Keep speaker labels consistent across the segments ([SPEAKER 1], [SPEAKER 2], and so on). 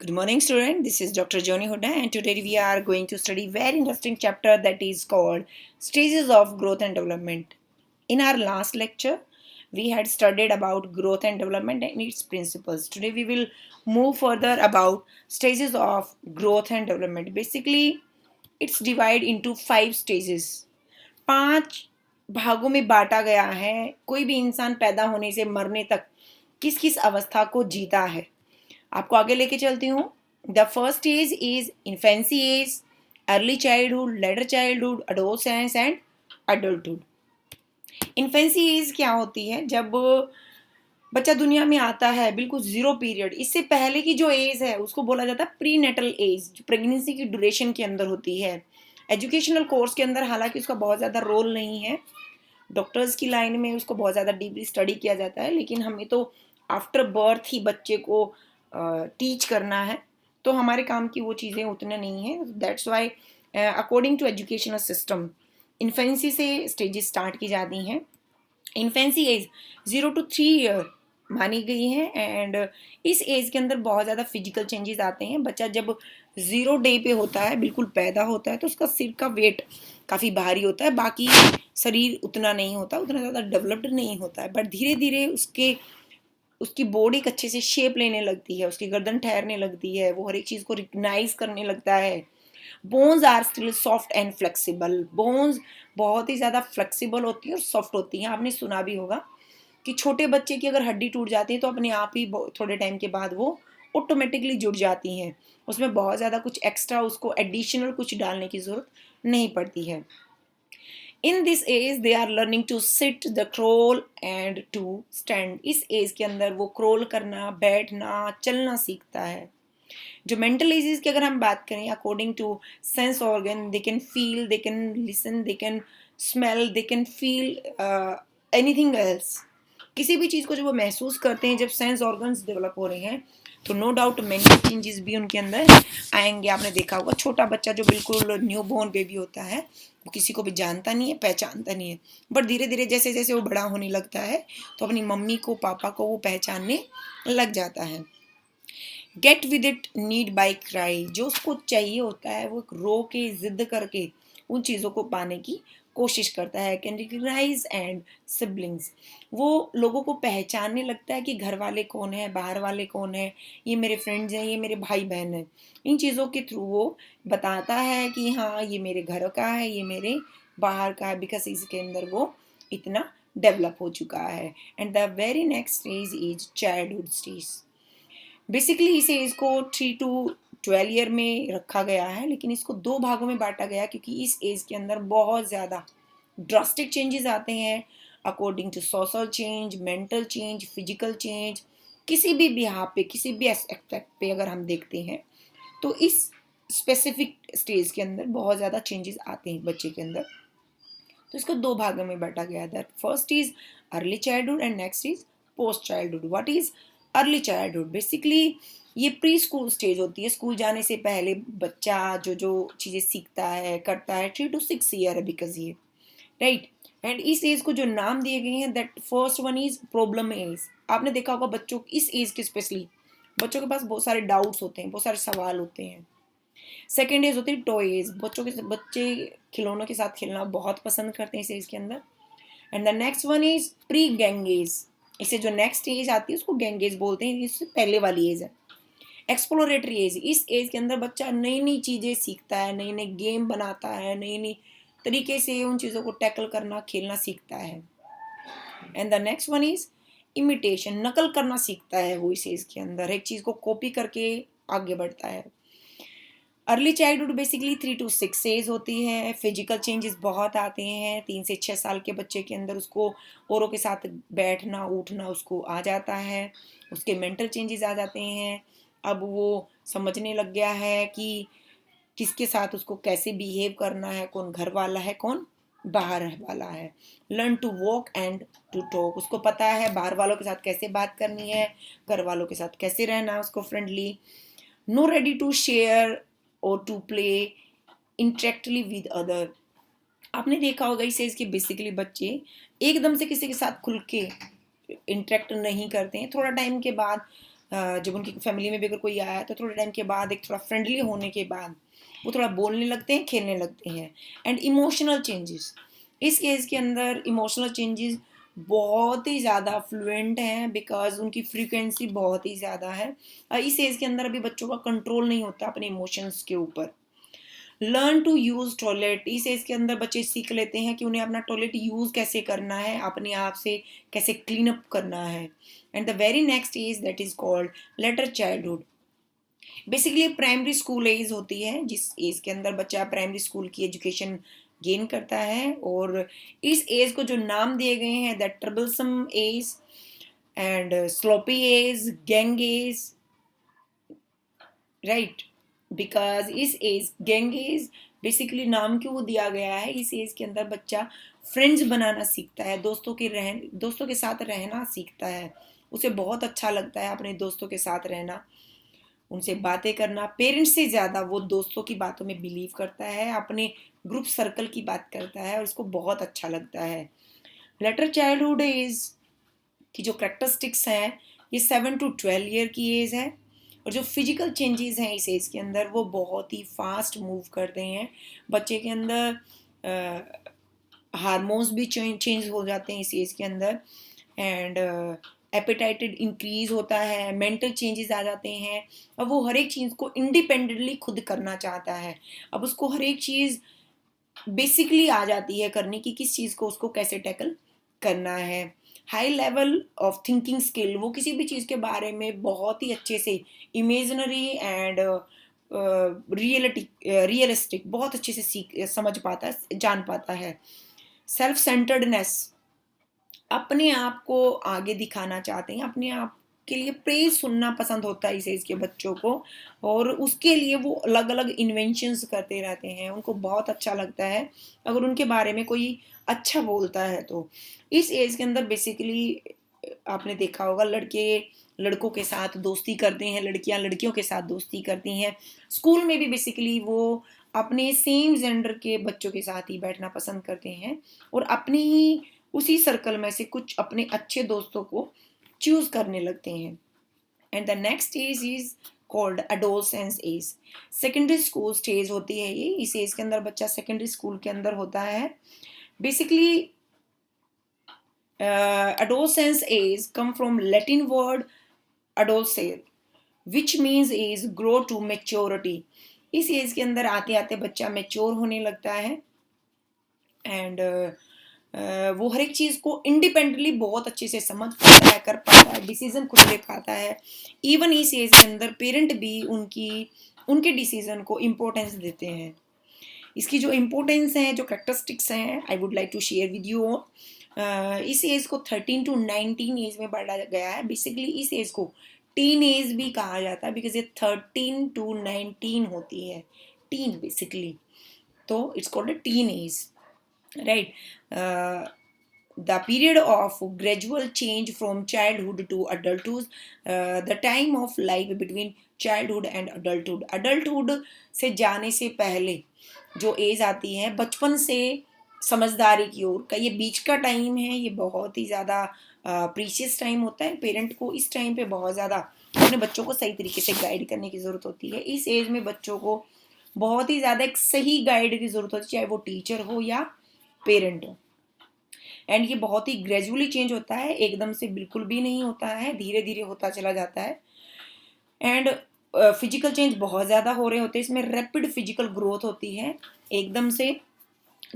[SPEAKER 1] Good morning, student. This is Dr. Joni Huda, and today we are going to study very interesting chapter that is called Stages of Growth and Development. In our last lecture, we had studied about growth and development and its principles. Today we will move further about stages of growth and development. Basically, it's divided into 5 stages. 5 भागों में बांटा गया है। कोई भी इंसान पैदा होने से मरने तक किस किस अवस्था को जीता है, आपको आगे लेके चलती हूँ। The first age is infancy age, early childhood, later childhood, adolescence and adulthood. Infancy age क्या होती है? जब बच्चा दुनिया में आता है, बिल्कुल जीरो पीरियड, इससे पहले की जो एज है उसको बोला जाता है प्री नेटल एज, जो प्रेगनेंसी की ड्यूरेशन के अंदर होती है। एजुकेशनल कोर्स के अंदर हालांकि उसका बहुत ज़्यादा रोल नहीं है, डॉक्टर्स की लाइन में उसको बहुत ज़्यादा डीपली स्टडी किया जाता है, लेकिन हमें तो आफ्टर बर्थ ही बच्चे को टीच करना है, तो हमारे काम की वो चीज़ें उतने नहीं हैं। That's why according to educational system infancy से स्टेजेस स्टार्ट की जाती हैं। इन्फेंसी एज 0 to 3 ईयर मानी गई है, एंड इस एज के अंदर बहुत ज़्यादा फिजिकल चेंजेस आते हैं। बच्चा जब 0 डे पे होता है, बिल्कुल पैदा होता है, तो उसका सिर का वेट काफ़ी भारी होता है, बाकी शरीर उतना नहीं होता, उतना ज़्यादा डेवलप्ड नहीं होता है, बट धीरे धीरे उसकी बॉडी एक अच्छे से शेप लेने लगती है, उसकी गर्दन ठहरने लगती है, वो हर एक चीज़ को रिकग्नाइज करने लगता है। Bones are still soft and flexible. Bones बहुत ही ज़्यादा फ्लेक्सिबल होती हैं और सॉफ्ट होती हैं। आपने सुना भी होगा कि छोटे बच्चे की अगर हड्डी टूट जाती है तो अपने आप ही थोड़े टाइम के बाद वो ऑटोमेटिकली जुड़ जाती हैं, उसमें बहुत ज़्यादा कुछ एक्स्ट्रा उसको एडिशनल कुछ डालने की ज़रूरत नहीं पड़ती है। In this age they are learning to sit, the crawl and to stand. इस एज के अंदर वो क्रोल करना, बैठना, चलना सीखता है। जो मेंटल एजेस की अगर हम बात करें, according to sense organ, they can feel, they can listen, they can smell, they can feel anything else. किसी भी चीज़ को जब वो महसूस करते हैं, जब सेंस ऑर्गन्स डेवलप हो रहे हैं, तो नो डाउट मेंटल चेंजेस भी उनके अंदर आएंगे। आपने देखा होगा छोटा बच्चा जो बिल्कुल न्यू बोर्न बेबी होता है, वो किसी को भी जानता नहीं है, पहचानता नहीं है, बट धीरे धीरे जैसे जैसे वो बड़ा होने लगता है तो अपनी मम्मी को, पापा को वो पहचानने लग जाता है। Get with it, need by cry. जो उसको चाहिए होता है वो रो के, जिद करके उन चीज़ों को पाने की कोशिश करता है। कैन रिकग्नाइज एंड सिबलिंग्स, वो लोगों को पहचानने लगता है कि घर वाले कौन है, बाहर वाले कौन है, ये मेरे फ्रेंड्स हैं, ये मेरे भाई बहन हैं। इन चीज़ों के थ्रू वो बताता है कि हाँ ये मेरे घर का है, ये मेरे बाहर का है, बिकॉज इसके अंदर वो इतना डेवलप हो चुका है। And the very next stage is childhood stage. Basically इस एज को 3 to 12 ईयर में रखा गया है, लेकिन इसको 2 भागों में बांटा गया क्योंकि इस एज के अंदर बहुत ज़्यादा ड्रास्टिक चेंजेस आते हैं, according to social change, mental change, physical change. किसी भी बिहाफ पे, किसी भी एस्पेक्ट पे अगर हम देखते हैं तो इस स्पेसिफिक स्टेज के अंदर बहुत ज़्यादा चेंजेस आते हैं बच्चे के अंदर। तो इसको 2 भागों में बांटा गया है। First is early childhood and next is post childhood. What is early childhood? Basically ये प्री स्कूल स्टेज होती है। स्कूल जाने से पहले बच्चा जो जो चीज़ें सीखता है, करता है, 3 to 6 ईयर है बिकॉज ये राइट। एंड इस एज को जो नाम दिए गए हैं, that first one is problem age. आपने देखा होगा बच्चों इस एज के स्पेशली बच्चों के पास बहुत सारे डाउट्स होते हैं, बहुत सारे सवाल होते हैं। सेकेंड एज होती है टॉयज। बच्चे खिलौनों के साथ खेलना बहुत पसंद करते हैं इस एज के अंदर। And the next one is pre Ganges. इसे जो नेक्स्ट एज आती है उसको गैंगेज बोलते हैं, इससे पहले वाली एज है। एक्सप्लोरेटरी एज, इस एज के अंदर बच्चा नई नई चीज़ें सीखता है, नई नई गेम बनाता है, नई नई तरीके से उन चीज़ों को टैकल करना, खेलना सीखता है। And the next one is imitation, नकल करना सीखता है वो इस एज के अंदर, एक चीज़ को कॉपी करके आगे बढ़ता है। Early childhood basically 3 to 6 age होती है। फिजिकल चेंजेस बहुत आते हैं। 3 से 6 साल के बच्चे के अंदर उसको औरों के साथ बैठना, उठना उसको आ जाता है। उसके मेंटल चेंजेस आ जाते हैं। अब वो समझने लग गया है कि किसके साथ उसको कैसे बिहेव करना है, कौन घर वाला है, कौन बाहर वाला है। Learn to walk and to talk, उसको पता है बाहर वालों के साथ कैसे बात करनी है, घर वालों के साथ कैसे रहना है उसको friendly. No ready to share और to play interactively with other. आपने देखा होगा इस एज के बेसिकली बच्चे एकदम से किसी के साथ खुल के इंटरेक्ट नहीं करते हैं। थोड़ा टाइम के बाद जब उनकी फैमिली में भी अगर कोई आया तो थोड़े टाइम के बाद एक थोड़ा फ्रेंडली होने के बाद वो थोड़ा बोलने लगते हैं, खेलने लगते हैं. एंड इमोशनल चेंजेस, इस एज के अंदर इमोशनल चेंजेस बहुत ही ज़्यादा फ्लुएंट हैं बिकॉज उनकी फ्रीक्वेंसी बहुत ही ज़्यादा है. इस एज के अंदर अभी बच्चों का कंट्रोल नहीं होता अपने इमोशंस के ऊपर. लर्न टू यूज़ टॉयलेट, इस एज के अंदर बच्चे सीख लेते हैं कि उन्हें अपना टॉयलेट यूज़ कैसे करना है, अपने आप से कैसे क्लीन अप करना है. And the very next age that is called later childhood. Basically primary school age होती है जिस एज के अंदर बच्चा प्राइमरी स्कूल की एजुकेशन गेन करता है. और इस एज को जो नाम दिए गए हैं that troublesome age and sloppy age, gang age, right. Because इस एज गैंग एज बेसिकली नाम क्यों दिया गया है, इस एज के अंदर बच्चा फ्रेंड्स बनाना सीखता है, दोस्तों के साथ रहना सीखता है. उसे बहुत अच्छा लगता है अपने दोस्तों के साथ रहना, उनसे बातें करना. पेरेंट्स से ज़्यादा वो दोस्तों की बातों में बिलीव करता है, अपने ग्रुप सर्कल की बात करता है और उसको बहुत अच्छा लगता है. लेटर चाइल्डहुड एज की जो करेक्टरिस्टिक्स हैं ये 7 to 12 ईयर की एज है. और जो फिजिकल चेंजेस हैं इस एज के अंदर वो बहुत ही फास्ट मूव करते हैं. बच्चे के अंदर हार्मोन्स भी चेंज हो जाते हैं इस एज के अंदर. एंड एपेटाइटेड इंक्रीज होता है, मेंटल चेंजेस आ जाते हैं. अब वो हर एक चीज़ को इंडिपेंडेंटली खुद करना चाहता है. अब उसको हर एक चीज़ बेसिकली आ जाती है करने की, किस चीज़ को उसको कैसे टैकल करना है. High level of thinking skill, वो किसी भी चीज़ के बारे में बहुत ही अच्छे से इमेजनरी एंड रियलिस्टिक बहुत अच्छे से समझ पाता है, जान पाता है. सेल्फ सेंटर्डनेस, अपने आप को आगे दिखाना चाहते हैं, अपने आप के लिए प्रेज सुनना पसंद होता है इस एज के बच्चों को. और उसके लिए वो अलग अलग इन्वेंशंस करते रहते हैं, उनको बहुत अच्छा लगता है अगर उनके बारे में कोई अच्छा बोलता है. तो इस एज के अंदर बेसिकली आपने देखा होगा लड़के लड़कों के साथ दोस्ती करते हैं, लड़कियां लड़कियों के साथ दोस्ती करती हैं. स्कूल में भी बेसिकली वो अपने सेम जेंडर के बच्चों के साथ ही बैठना पसंद करते हैं और अपने ही उसी सर्कल में से कुछ अपने अच्छे दोस्तों को चूज करने लगते हैं. And the next age is called adolescence age. Secondary school stage होती है ये. इस एज के अंदर बच्चा सेकेंडरी स्कूल के अंदर होता है. Basically adolescence age come from Latin word adolescere which means is grow to maturity. इस एज के अंदर आते आते बच्चा मेच्योर होने लगता है. एंड वो हर एक चीज़ को इंडिपेंडेंटली बहुत अच्छे से समझ पाता है, कर पाता है, डिसीजन खुद ले पाता है. इवन इस एज के अंदर पेरेंट भी उनके डिसीजन को इम्पोर्टेंस देते हैं. इसकी जो इम्पोर्टेंस है, जो करेक्टरिस्टिक्स हैं, I would like to share with you. इस एज को 13 to 19 एज में बांटा गया है. बेसिकली इस एज को टीन एज भी कहा जाता है बिकॉज ये 13 to 19 होती है, टीन बेसिकली. तो it's called a teen age, right. The period of gradual change from childhood to adulthood, the time of life between childhood and adulthood. adulthood से जाने से पहले जो एज आती है बचपन से समझदारी की ओर का, ये बीच का टाइम है. ये बहुत ही ज़्यादा प्रीशियस टाइम होता है. पेरेंट को इस टाइम पे बहुत ज़्यादा अपने बच्चों को सही तरीके से गाइड करने की ज़रूरत होती है. इस एज में बच्चों को बहुत ही ज़्यादा एक सही गाइड की ज़रूरत होती है, चाहे वो टीचर हो या पेरेंट हो. एंड ये बहुत ही ग्रेजुअली चेंज होता है, एकदम से बिल्कुल भी नहीं होता है, धीरे धीरे होता चला जाता है. एंड फिजिकल चेंज बहुत ज़्यादा हो रहे होते हैं. इसमें रैपिड फिजिकल ग्रोथ होती है एकदम से,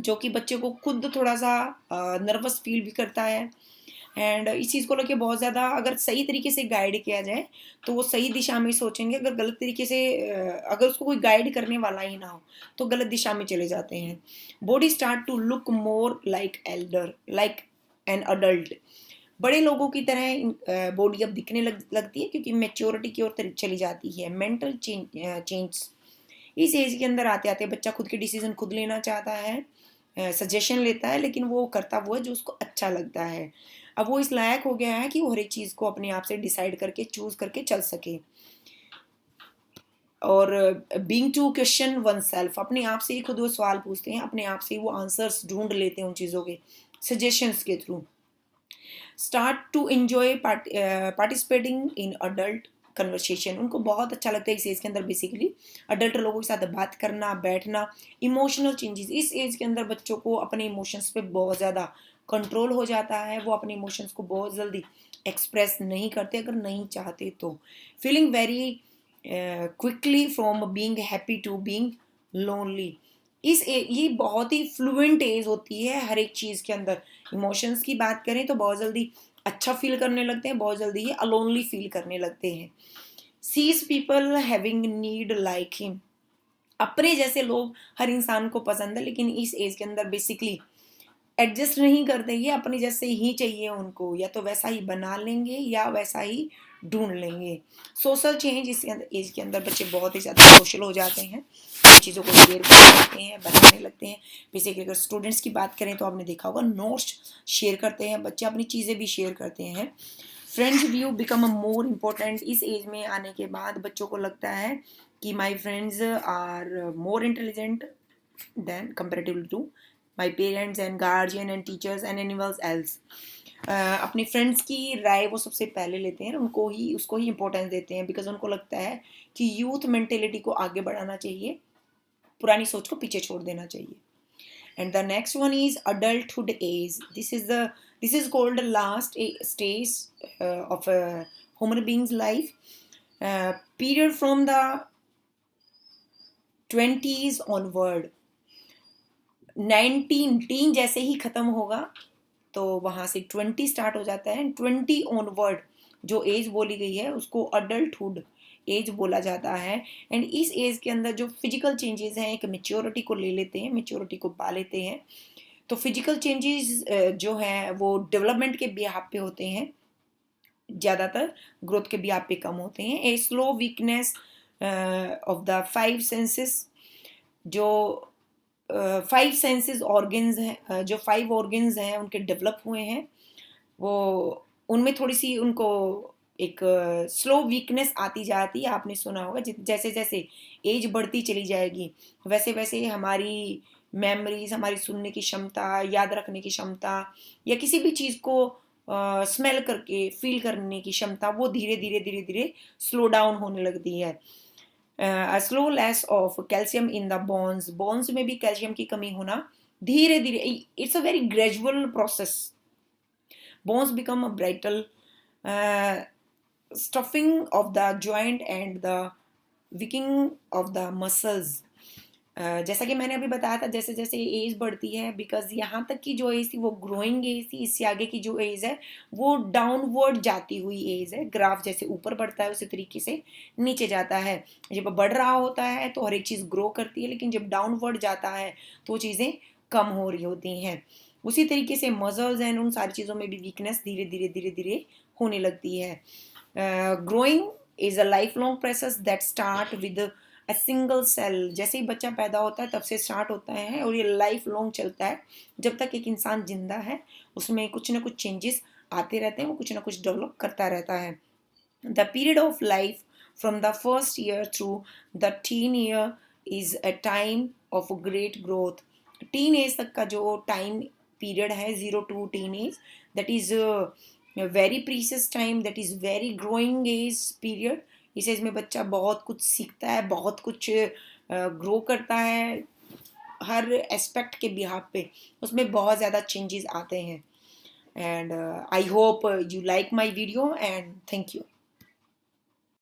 [SPEAKER 1] जो कि बच्चे को खुद थोड़ा सा नर्वस फील भी करता है. एंड इस चीज़ को लेके बहुत ज़्यादा अगर सही तरीके से गाइड किया जाए तो वो सही दिशा में सोचेंगे. अगर गलत तरीके से अगर उसको कोई गाइड करने वाला ही ना हो तो गलत दिशा में चले जाते हैं. Body start to look more like an adult. बड़े लोगों की तरह बॉडी अब दिखने लगती है क्योंकि मेच्योरिटी की ओर चली जाती है. मेंटल चेंज, इस एज के अंदर आते आते बच्चा खुद के डिसीजन खुद लेना चाहता है, सजेशन लेता है, लेकिन वो करता वो है जो उसको अच्छा लगता है. अब वो इस लायक हो गया है कि वो हर एक चीज़ को अपने आप से डिसाइड करके चूज करके चल सके. और being to question oneself, अपने आप से ही खुद वो सवाल पूछते हैं, अपने आप से ही वो आंसर्स ढूंढ लेते हैं उन चीज़ों के सजेशंस के through. Start to enjoy participating in adult conversation, उनको बहुत अच्छा लगता है इस एज के अंदर बेसिकली अडल्ट लोगों के साथ बात करना, बैठना। इमोशनल चेंजेस, इस एज के अंदर बच्चों को अपने इमोशंस पे बहुत ज़्यादा कंट्रोल हो जाता है, वो अपने इमोशंस को बहुत जल्दी एक्सप्रेस नहीं करते अगर नहीं चाहते तो। Feeling very quickly from being happy to being lonely, ये बहुत ही फ्लुएंट एज होती है हर एक चीज़ के अंदर। इमोशंस की बात करें तो बहुत जल्दी अच्छा फील करने लगते हैं, बहुत जल्दी ही अलोनली फील करने लगते हैं। Sees people having need like him, अपने जैसे लोग हर इंसान को पसंद है, लेकिन इस एज के अंदर बेसिकली एडजस्ट नहीं करते, ये अपने जैसे ही चाहिए उनको, या तो वैसा ही बना लेंगे या वैसा ही ढूंढ लेंगे। सोशल चेंज, इस एज के अंदर बच्चे बहुत ही ज़्यादा सोशल हो जाते हैं, चीज़ों को शेयर करने लगते हैं, बनाने लगते हैं। बेसिकली अगर स्टूडेंट्स की बात करें तो आपने देखा होगा नोट्स शेयर करते हैं बच्चे, अपनी चीज़ें भी शेयर करते हैं। Friends view become a more important, इस एज में आने के बाद बच्चों को लगता है कि my friends are more intelligent than comparatively to my parents and guardian and teachers and anyone else. अपने फ्रेंड्स की राय वो सबसे पहले लेते हैं, उसको ही इम्पोर्टेंस देते हैं, बिकॉज उनको लगता है कि यूथ मेंटेलिटी को आगे बढ़ाना चाहिए, पुरानी सोच को पीछे छोड़ देना चाहिए। And the next one is adulthood age. This is called the last stage of a human being's life. Period from the 20s onward. 19 tin जैसे ही खत्म होगा तो वहाँ से 20 स्टार्ट हो जाता है। 20 ऑनवर्ड जो एज बोली गई है उसको अडल्टहुड एज बोला जाता है। एंड इस एज के अंदर जो फिजिकल चेंजेस हैं, एक मेच्योरिटी को ले लेते हैं, मेच्योरिटी को पा लेते हैं। तो फिजिकल चेंजेस जो हैं वो डेवलपमेंट के बिहाफ पे होते हैं, ज़्यादातर ग्रोथ के बिहाफ पे कम होते हैं। A slow weakness of the 5 senses, जो 5 सेंसेस ऑर्गन्स हैं, जो 5 ऑर्गन्स हैं उनके डेवलप हुए हैं, वो उनमें थोड़ी सी उनको एक स्लो वीकनेस आती जाती है। आपने सुना होगा जैसे जैसे एज बढ़ती चली जाएगी वैसे वैसे हमारी मेमोरीज, हमारी सुनने की क्षमता, याद रखने की क्षमता, या किसी भी चीज़ को स्मेल करके फील करने की क्षमता, वो धीरे धीरे धीरे धीरे स्लो डाउन होने लगती है। Slow loss of calcium in the bones में भी कैल्शियम की कमी होना धीरे धीरे, it's a very gradual process. Bones become a brittle, stiffening of the joint and the weakening of the muscles. जैसा कि मैंने अभी बताया था, जैसे जैसे एज बढ़ती है, बिकॉज यहाँ तक की जो एज थी वो ग्रोइंग एज थी, इससे आगे की जो एज है वो डाउनवर्ड जाती हुई एज है। ग्राफ जैसे ऊपर बढ़ता है उसी तरीके से नीचे जाता है। जब बढ़ रहा होता है तो हर एक चीज़ ग्रो करती है, लेकिन जब डाउनवर्ड जाता है तो चीज़ें कम हो रही होती हैं। उसी तरीके से मसल्स एंड उन सारी चीज़ों में भी वीकनेस धीरे धीरे धीरे धीरे होने लगती है। Growing is a lifelong process that start with a single cell, जैसे ही बच्चा पैदा होता है तब से स्टार्ट होता है और ये लाइफ लॉन्ग चलता है। जब तक एक इंसान जिंदा है उसमें कुछ ना कुछ चेंजेस आते रहते हैं, वो कुछ ना कुछ डेवलप करता रहता है। The period of life from the first year through the teen year is a time of great growth. Teen age तक का जो टाइम पीरियड है, 0 to teen age, that is very precious time, that is very growing age period. इस as में बच्चा बहुत कुछ सीखता है, बहुत कुछ ग्रो करता है, हर एस्पेक्ट के बिहाफ पे उसमें बहुत ज़्यादा चेंजेस आते हैं। And I hope you like my video and thank you.